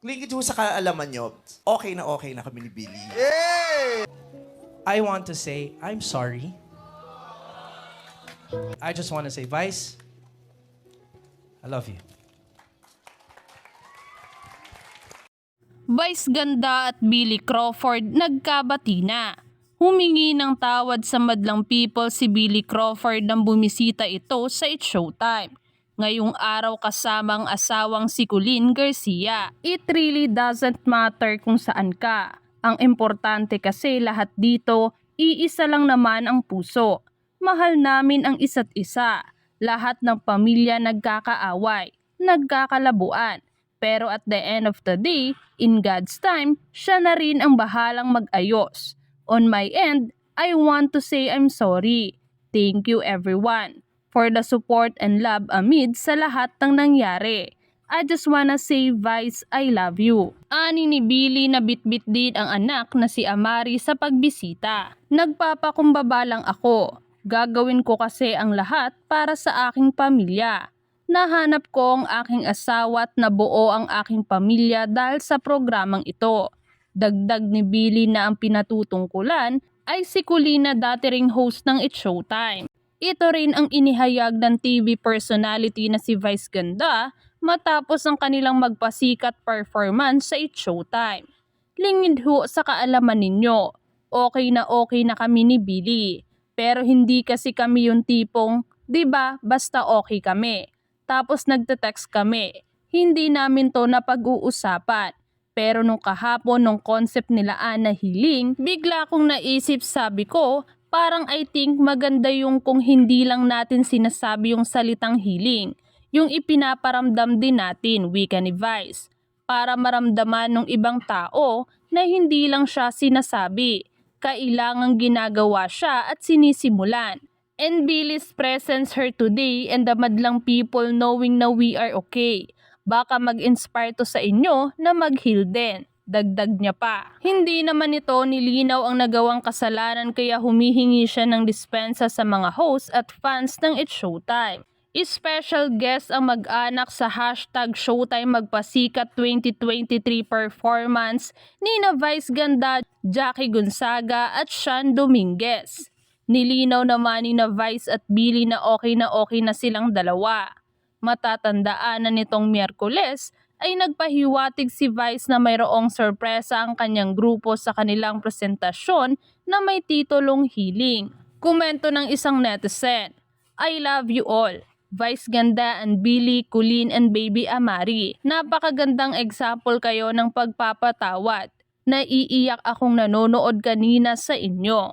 Lingid ho sa kaalaman nyo, okay na kami ni Billy. I want to say, I'm sorry. I just want to say, Vice, I love you. Vice Ganda at Billy Crawford nagkabati na. Humingi ng tawad sa madlang people si Billy Crawford nang bumisita ito sa It's Showtime. Ngayong araw kasama ang asawang si Colleen Garcia. It really doesn't matter kung saan ka. Ang importante kasi lahat dito, iisa lang naman ang puso. Mahal namin ang isa't isa. Lahat ng pamilya nagkakaaway, nagkakalabuan. Pero at the end of the day, in God's time, siya na rin ang bahalang mag-ayos. On my end, I want to say I'm sorry. Thank you everyone for the support and love amid sa lahat ng nangyari. I just wanna say, Vice, I love you. Ani ni Billy na bitbit din ang anak na si Amari sa pagbisita. Nagpapakumbaba lang ako. Gagawin ko kasi ang lahat para sa aking pamilya. Nahanap ko ang aking asawa at nabuo ang aking pamilya dahil sa programang ito. Dagdag ni Billy na ang pinatutungkulan ay si Colleen na dati ring host ng It's Showtime. Ito rin ang inihayag ng TV personality na si Vice Ganda matapos ang kanilang magpasikat performance sa It's Showtime. Lingid ho sa kaalaman ninyo, okay na kami ni Billy. Pero hindi kasi kami yung tipong, 'di ba, basta okay kami. Tapos nagte-text kami. Hindi namin to napag-uusapan. Pero nung kahapon, nung concept nila na healing, bigla kong naisip, sabi ko, parang I think maganda yung kung hindi lang natin sinasabi yung salitang healing. Yung ipinaparamdam din natin, wika ni Vice. Para maramdaman ng ibang tao na hindi lang siya sinasabi. Kailangang ginagawa siya at sinisimulan. And Billy's presence here today and the madlang people knowing na we are okay. Baka mag-inspire to sa inyo na mag-heal din. Dagdag niya pa. Hindi naman ito nilinaw ang nagawang kasalanan kaya humihingi siya ng dispensa sa mga hosts at fans ng It's Showtime. Special guest ang mag-anak sa hashtag Showtime Magpasikat 2023 performance ni na Vice Ganda, Jackie Gonzaga at Sean Dominguez. Nilinaw naman ni na Vice at Billy na okay na silang dalawa. Matatandaan na nitong Miyerkules ay nagpahiwatig si Vice na mayroong sorpresa ang kanyang grupo sa kanilang presentasyon na may titulong Healing. Komento ng isang netizen, I love you all. Vice Ganda and Billy, Colleen and Baby Amari. Napakagandang example kayo ng pagpapatawad. Naiiyak akong nanonood kanina sa inyo.